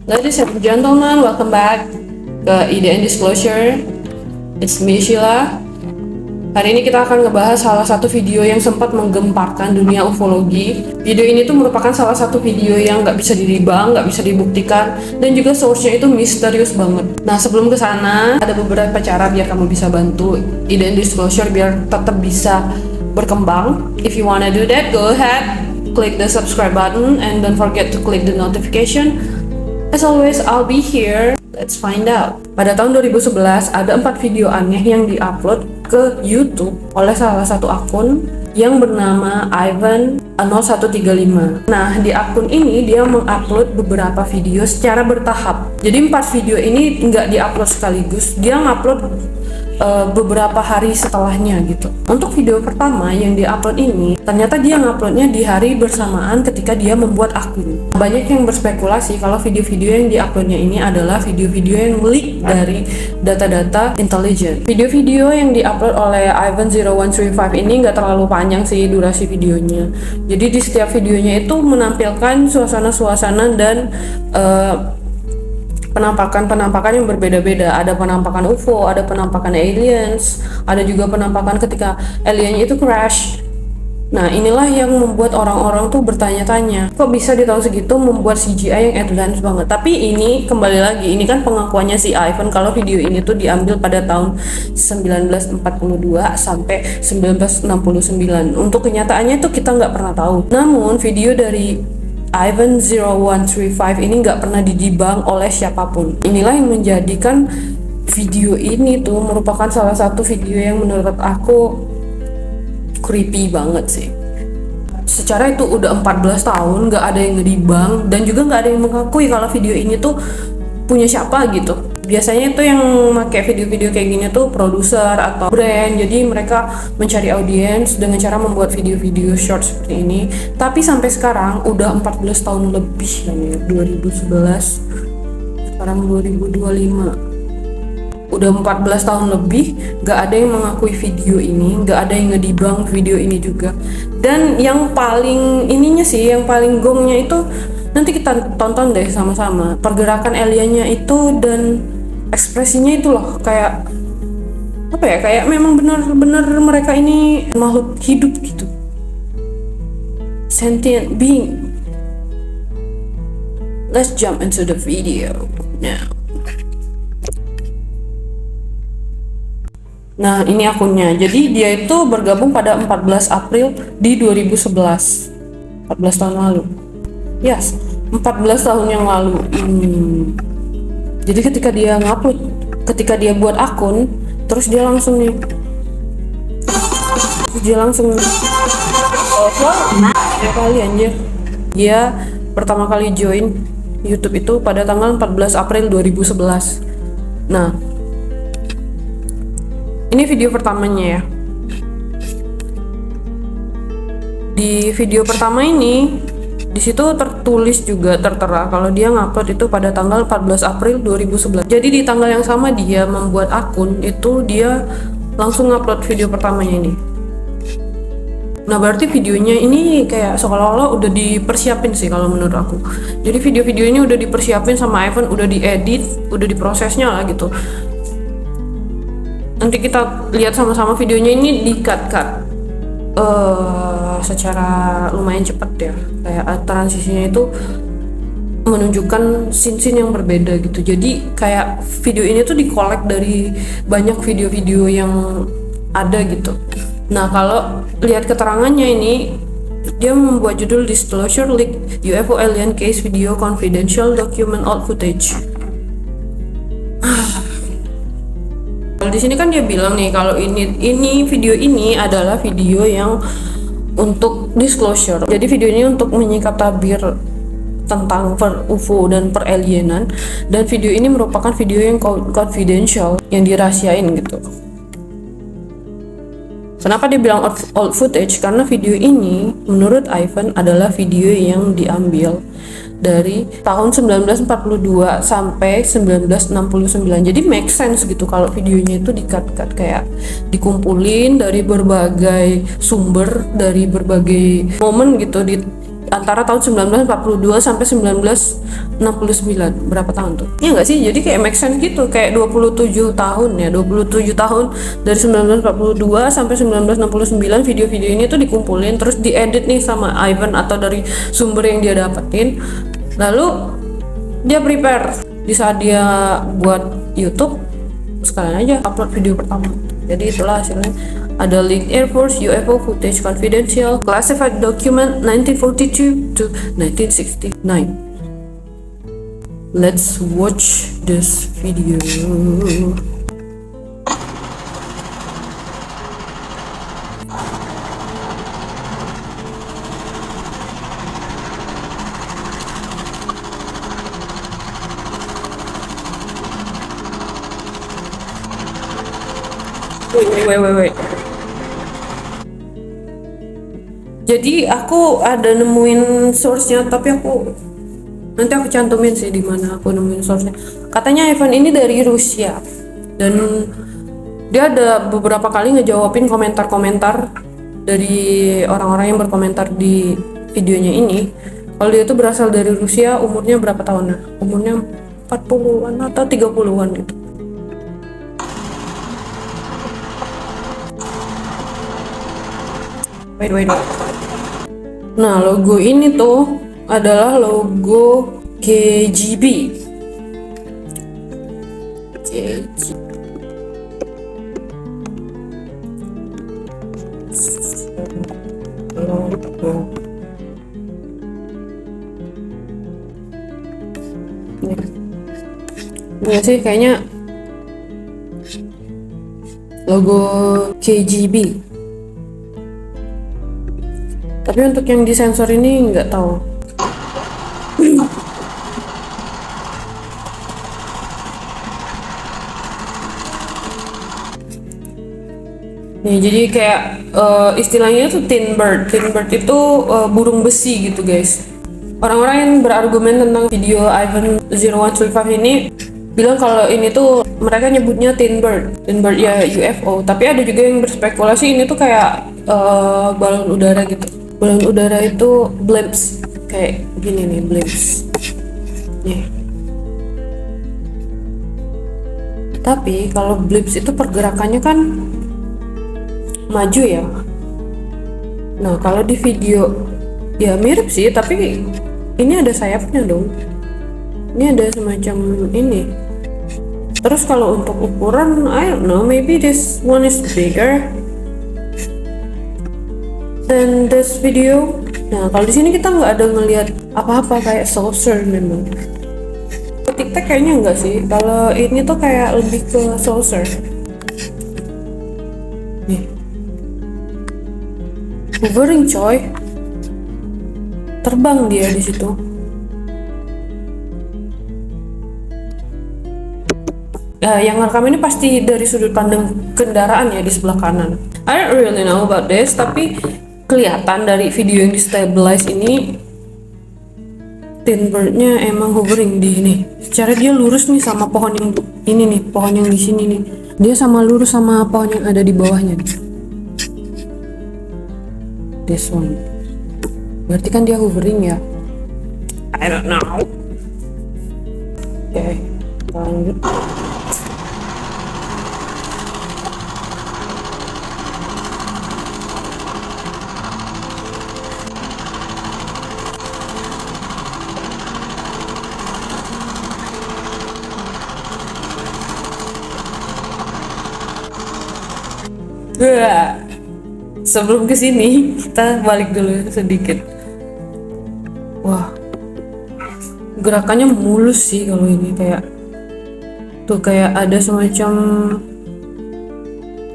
Ladies and gentlemen, welcome back ke IDN Disclosure. It's me, Sheila. Hari ini kita akan ngebahas salah satu video yang sempat menggemparkan dunia ufologi. Video ini tuh merupakan salah satu video yang nggak bisa diribang, nggak bisa dibuktikan, dan juga source-nya itu misterius banget. Nah, sebelum ke sana, ada beberapa cara biar kamu bisa bantu IDN Disclosure biar tetap bisa berkembang. If you wanna do that, go ahead, click the subscribe button, and don't forget to click the notification. As always, I'll be here. Let's find out. Pada tahun 2011, ada 4 video aneh yang diupload ke YouTube oleh salah satu akun yang bernama Ivan 0135. Nah, di akun ini dia mengupload beberapa video secara bertahap. Jadi 4 video ini nggak diupload sekaligus, dia ngupload beberapa hari setelahnya gitu. Untuk video pertama yang diupload ini, ternyata dia nguploadnya di hari bersamaan ketika dia membuat akun. Banyak yang berspekulasi kalau video-video yang diuploadnya ini adalah video-video yang leak dari data-data intelijen. Video-video yang diupload oleh Ivan 0135 ini nggak terlalu panjang sih durasi videonya. Jadi di setiap videonya itu menampilkan suasana-suasana dan penampakan yang berbeda-beda. Ada penampakan UFO, ada penampakan aliens, ada juga penampakan ketika aliennya itu crash. Nah, inilah yang membuat orang-orang tuh bertanya-tanya, kok bisa di tahun segitu membuat CGI yang advance banget. Tapi ini kembali lagi, ini kan pengakuannya si Ivan kalau video ini tuh diambil pada tahun 1942 sampai 1969. Untuk kenyataannya itu kita nggak pernah tahu. Namun video dari Ivan 0135 ini nggak pernah didibang oleh siapapun. Inilah yang menjadikan video ini tuh merupakan salah satu video yang menurut aku creepy banget sih. Secara itu udah 14 tahun nggak ada yang ngedibang dan juga nggak ada yang mengakui kalau video ini tuh punya siapa gitu. Biasanya itu yang pakai video-video kayak gini tuh produser atau brand, jadi mereka mencari audiens dengan cara membuat video-video short seperti ini. Tapi sampai sekarang udah 14 tahun lebih kan ya, 2011 sekarang 2025, udah 14 tahun lebih gak ada yang mengakui video ini, gak ada yang ngedibang video ini juga. Dan yang paling ininya sih, yang paling gongnya itu nanti kita tonton deh sama-sama pergerakan aliennya itu dan ekspresinya itu loh, kayak apa ya, kayak memang benar-benar mereka ini makhluk hidup gitu, sentient being. Let's jump into the video now. Nah, ini akunnya. Jadi dia itu bergabung pada 14 April di 2011, 14 tahun lalu. Yes, 14 tahun yang lalu. Jadi ketika dia ngupload, ketika dia buat akun, terus dia langsung dia kali anjir. Dia pertama kali join YouTube itu pada tanggal 14 April 2011. Nah, ini video pertamanya ya. Di video pertama ini, di situ tertulis juga tertera kalau dia ngupload itu pada tanggal 14 April 2011. Jadi di tanggal yang sama dia membuat akun itu, dia langsung ngupload video pertamanya ini. Nah, berarti videonya ini kayak seolah-olah udah dipersiapin sih kalau menurut aku. Jadi video-video ini udah dipersiapin sama Ivan, udah diedit, udah diprosesnya lah gitu. Nanti kita lihat sama-sama videonya ini di-cut secara lumayan cepet ya, kayak transisinya itu menunjukkan scene-scene yang berbeda gitu. Jadi kayak video ini tuh dikolek dari banyak video-video yang ada gitu. Nah, kalau lihat keterangannya ini, dia membuat judul Disclosure Leak UFO Alien Case Video Confidential Document Old Footage. Di sini kan dia bilang nih kalau ini video ini adalah video yang untuk disclosure. Jadi video ini untuk menyingkap tabir tentang per UFO dan per alienan, dan video ini merupakan video yang confidential, yang dirahasiain gitu. Kenapa dia bilang old footage? Karena video ini menurut Ivan adalah video yang diambil dari tahun 1942 sampai 1969. Jadi make sense gitu kalau videonya itu di-cut kayak dikumpulin dari berbagai sumber, dari berbagai momen gitu, antara tahun 1942 sampai 1969. Berapa tahun tuh? Ya nggak sih? Jadi kayak make sense gitu, kayak 27 tahun ya, 27 tahun dari 1942 sampai 1969 video-video ini tuh dikumpulin terus diedit nih sama Ivan atau dari sumber yang dia dapetin. Lalu dia prepare di saat dia buat YouTube, sekalian aja upload video pertama. Jadi itulah hasilnya. Ada leaked Air Force UFO footage confidential classified document 1942 to 1969. Let's watch this video. Wait. Jadi aku ada nemuin source-nya, tapi nanti aku cantumin sih di mana aku nemuin source-nya. Katanya Ivan ini dari Rusia dan dia ada beberapa kali ngejawabin komentar-komentar dari orang-orang yang berkomentar di videonya ini. Kalau dia itu berasal dari Rusia, umurnya berapa tahun? Umurnya 40-an atau 30-an gitu. Wait. Nah, logo ini tuh adalah logo KGB. Logo. Iya sih, kayaknya logo KGB. Tapi untuk yang disensor ini nggak tahu. Nih, jadi kayak istilahnya tuh tin bird. Tin bird itu burung besi gitu guys. Orang-orang yang berargumen tentang video Ivan 0135 ini bilang kalau ini tuh mereka nyebutnya tin bird ya UFO. Tapi ada juga yang berspekulasi ini tuh kayak balon udara gitu. Balon udara itu blimps, kayak gini nih, blimps. Nih. Tapi kalau blimps itu pergerakannya kan maju ya. Nah, kalau di video ya mirip sih, tapi ini ada sayapnya dong. Ini ada semacam ini. Terus kalau untuk ukuran, I don't know, maybe this one is bigger than this video. Nah, kalau di sini kita nggak ada ngelihat apa-apa kayak saucer memang. TikTok kayaknya enggak sih. Kalau ini tuh kayak lebih ke saucer. Nih. Hovering coy. Terbang dia di situ. Yang ngerekam ini pasti dari sudut pandang kendaraan ya di sebelah kanan. I don't really know about this, tapi kelihatan dari video yang di stabilize ini tin birdnya emang hovering di ini. Secara dia lurus nih sama pohon yang ini nih, pohon yang di sini nih. Dia sama lurus sama pohon yang ada di bawahnya. This one. Berarti kan dia hovering ya? I don't know. Oke, lanjut. Sebelum kesini kita balik dulu sedikit. Wah, gerakannya mulus sih kalau ini, kayak tuh kayak ada semacam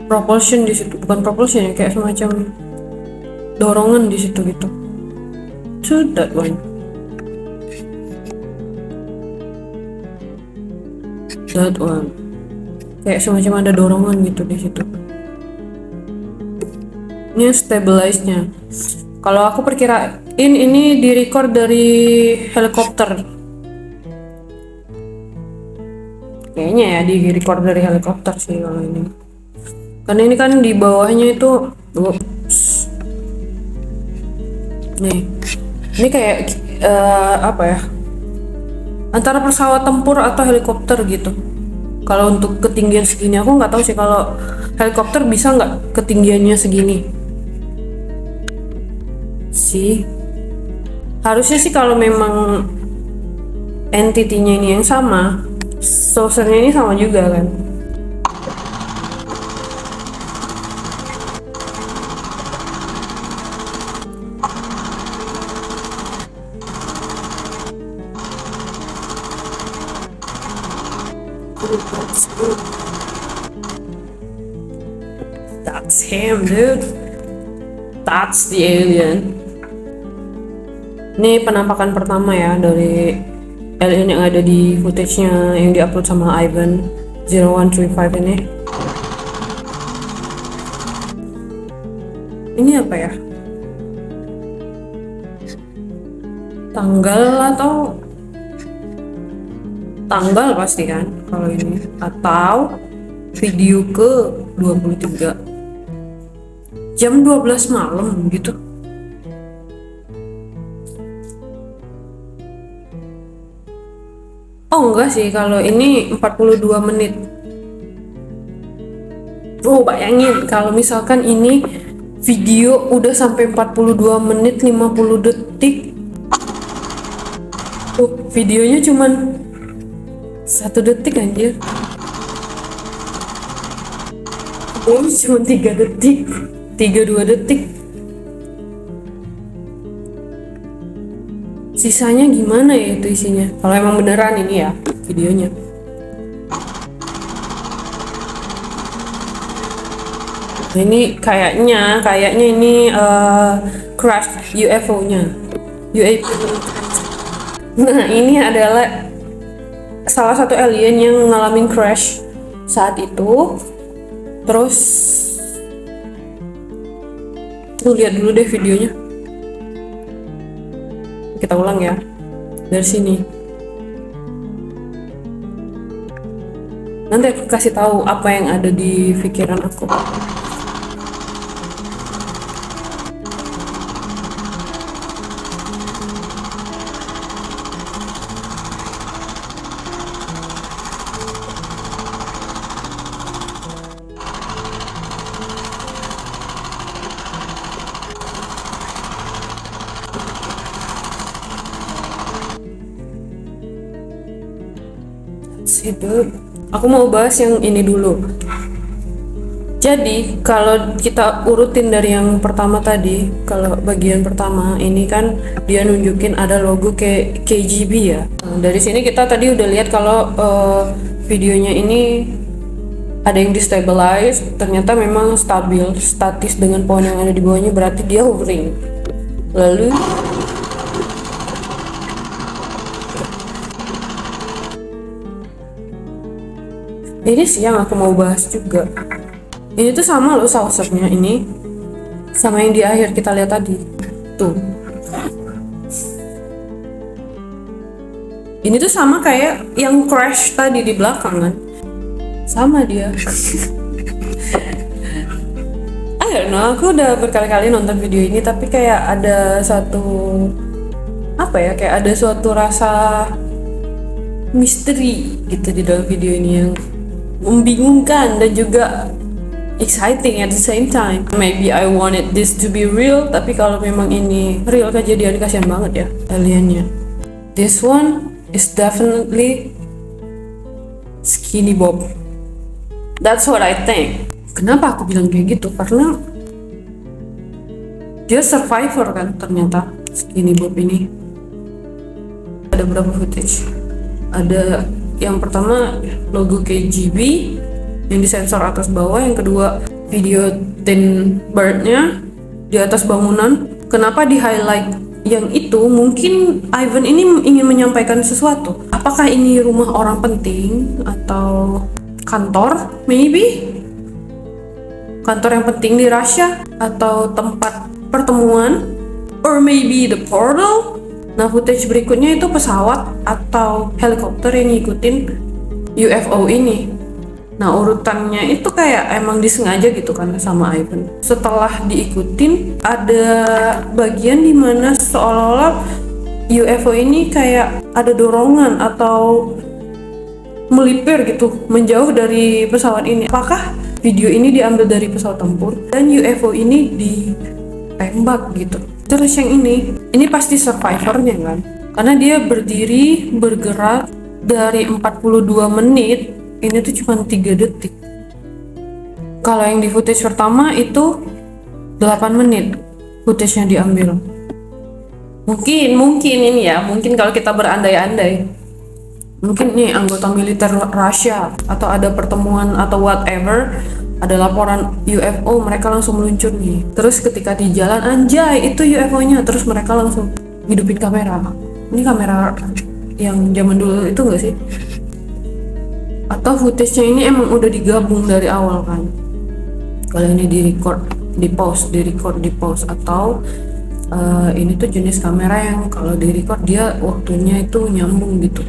propulsion di situ, bukan propulsion ya, kayak semacam dorongan di situ gitu. To that one. That one. Kayak semacam ada dorongan gitu di situ. Ini stabilize-nya. Kalau aku perkirain ini direcord dari helikopter. Kayaknya ya direcord dari helikopter sih kalau ini. Karena ini kan di bawahnya itu, nih, Ini kayak apa ya? Antara pesawat tempur atau helikopter gitu. Kalau untuk ketinggian segini aku nggak tahu sih kalau helikopter bisa nggak ketinggiannya segini. Sih. Harusnya sih kalau memang entity-nya ini yang sama, saucernya ini sama juga kan. That's him, dude. That's the alien. Ini penampakan pertama ya dari alien yang ada di footage-nya yang diupload sama Ivan 0135 ini. Ini apa ya? Tanggal pasti kan kalau ini, atau video ke 23 jam 12 malam gitu. Oh enggak sih, kalau ini 42 menit. Oh bayangin kalau misalkan ini video udah sampai 42 menit 50 detik. Videonya cuman 1 detik anjir. Oh cuma 3 detik, 32 detik. Sisanya gimana ya itu isinya? Kalau emang beneran ini ya videonya. Nah, ini kayaknya ini crash UFO-nya. UFO. Nah ini adalah salah satu alien yang ngalamin crash saat itu. Terus lu lihat dulu deh videonya. Kita ulang ya dari sini. Nanti aku kasih tahu apa yang ada di pikiran aku. Itu aku mau bahas yang ini dulu. Jadi kalau kita urutin dari yang pertama tadi, kalau bagian pertama ini kan dia nunjukin ada logo KGB ya. Dari sini kita tadi udah lihat kalau videonya ini ada yang destabilize, ternyata memang statis dengan pohon yang ada di bawahnya, berarti dia hovering. Lalu ini sih yang aku mau bahas juga. Ini tuh sama loh saucernya ini, sama yang di akhir kita lihat tadi. Tuh. Ini tuh sama kayak yang crash tadi di belakang kan. Sama dia. I don't know, aku udah berkali-kali nonton video ini tapi kayak ada kayak ada suatu rasa misteri gitu di dalam video ini yang membingungkan dan juga exciting at the same time. Maybe I wanted this to be real, tapi kalau memang ini real kejadian, kasihan banget ya aliennya. This one is definitely Skinny Bob. That's what I think. Kenapa aku bilang kayak gitu? Karena dia survivor kan ternyata, Skinny Bob ini. Ada berapa footage? Ada yang pertama logo KGB yang disensor atas bawah, yang kedua video Tin Bird-nya di atas bangunan. Kenapa di highlight yang itu? Mungkin Ivan ini ingin menyampaikan sesuatu. Apakah ini rumah orang penting atau kantor? Maybe kantor yang penting di Russia, atau tempat pertemuan, or maybe the portal. Nah, footage berikutnya itu pesawat atau helikopter yang ngikutin UFO ini. Nah urutannya itu kayak emang disengaja gitu kan sama Ivan. Setelah diikutin ada bagian dimana seolah-olah UFO ini kayak ada dorongan atau melipir gitu menjauh dari pesawat ini. Apakah video ini diambil dari pesawat tempur dan UFO ini ditembak gitu? Terus yang ini pasti survivornya kan? Karena dia berdiri bergerak dari 42 menit. Ini tuh cuma 3 detik. Kalau yang di footage pertama itu 8 menit footage-nya diambil. Mungkin ini ya, mungkin kalau kita berandai-andai, mungkin nih anggota militer Rusia atau ada pertemuan atau whatever, ada laporan UFO, mereka langsung meluncur nih. Terus ketika di jalan, anjay itu UFO-nya, terus mereka langsung hidupin kamera. Ini kamera yang zaman dulu itu enggak sih? Atau footage-nya ini emang udah digabung dari awal kan? Kalau ini di record, di pause, atau ini tuh jenis kamera yang kalau di record dia waktunya itu nyambung gitu.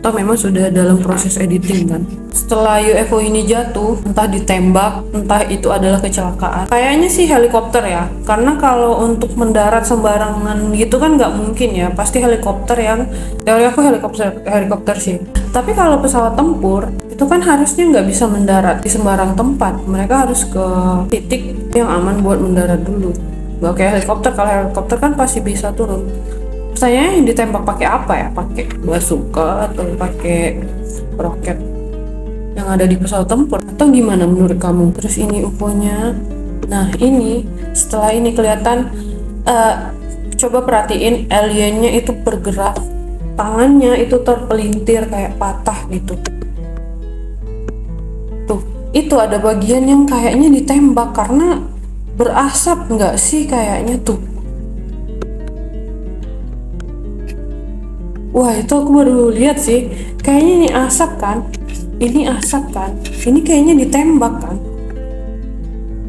Atau memang sudah dalam proses editing kan. Setelah UFO ini jatuh, entah ditembak, entah itu adalah kecelakaan. Kayaknya sih helikopter ya, karena kalau untuk mendarat sembarangan gitu kan nggak mungkin ya. Pasti helikopter yang, teori aku helikopter sih. Tapi kalau pesawat tempur itu kan harusnya nggak bisa mendarat di sembarang tempat. Mereka harus ke titik yang aman buat mendarat dulu. Nggak kayak helikopter. Kalau helikopter kan pasti bisa turun. Saya yang ditembak pakai apa ya? Pakai bazooka atau pakai roket yang ada di pesawat tempur atau gimana menurut kamu? Terus ini UFO-nya. Nah, ini setelah ini kelihatan coba perhatiin aliennya itu bergerak. Tangannya itu terpelintir kayak patah gitu. Tuh, itu ada bagian yang kayaknya ditembak karena berasap nggak sih kayaknya tuh. Wah itu aku baru lihat sih, kayaknya ini asap kan, ini kayaknya ditembak kan,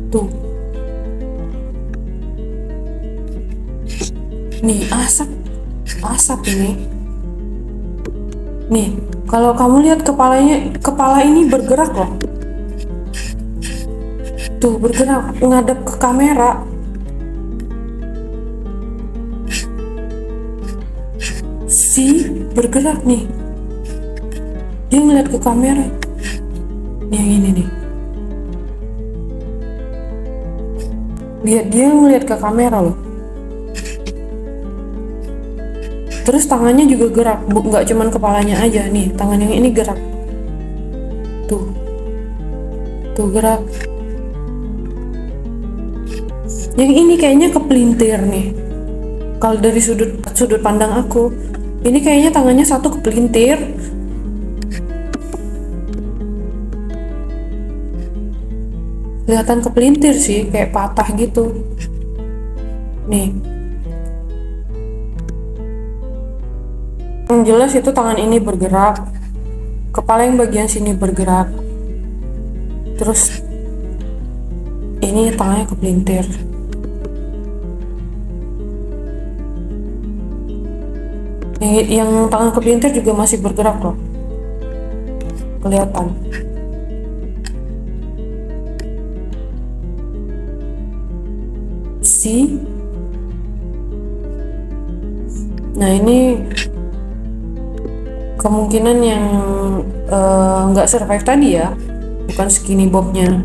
tuh, nih asap nih, kalau kamu lihat kepala ini bergerak loh, tuh bergerak ngadep ke kamera. Bergerak nih, dia ngeliat ke kamera nih, yang ini nih, lihat dia ngeliat ke kamera loh. Terus tangannya juga gerak, nggak cuman kepalanya aja nih, tangan yang ini gerak, tuh gerak. Yang ini kayaknya kepelintir nih, kalau dari sudut pandang aku. Ini kayaknya tangannya satu kepelintir. Kelihatan kepelintir sih, kayak patah gitu. Nih. Yang jelas itu tangan ini bergerak. Kepala yang bagian sini bergerak. Terus ini tangannya kepelintir. Yang tangan kepelintir juga masih bergerak loh, kelihatan. Nah ini kemungkinan yang nggak survive tadi ya, bukan skinny bobnya.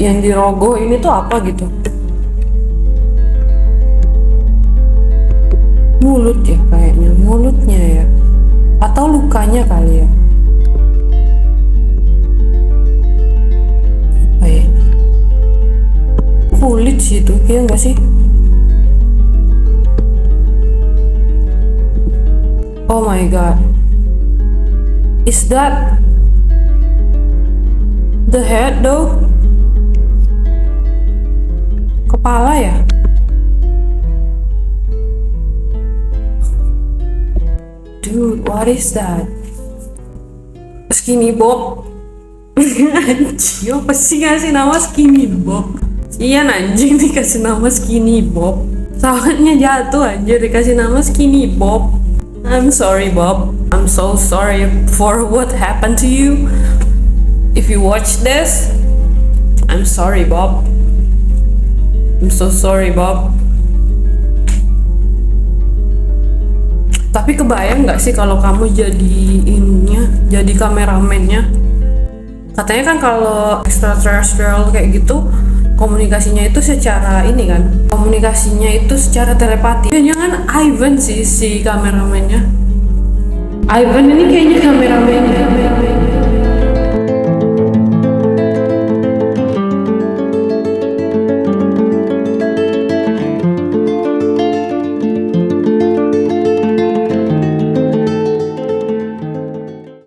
Yang dirogoh ini tuh apa gitu? Mulut ya kayaknya, mulutnya ya, atau lukanya kali ya. Apa ya? Kulit sih itu, iya nggak sih? Oh my god, is that the head though? Kepala ya? Dude, what is that? Skinny Bob? Anjing, apa sih ngasih nama Skinny Bob? Iya anjing nih kasih nama Skinny Bob. Pesawatnya jatuh anjir, dikasih nama Skinny Bob. I'm sorry Bob, I'm so sorry for what happened to you. If you watch this, I'm sorry Bob, I'm so sorry Bob. Tapi kebayang nggak sih kalau kamu jadi kameramennya? Katanya kan kalau extraterrestrial kayak gitu komunikasinya itu secara ini kan, komunikasinya itu secara telepati. Jangan Ivan sih si kameramennya. Ivan ini kayaknya kameramennya.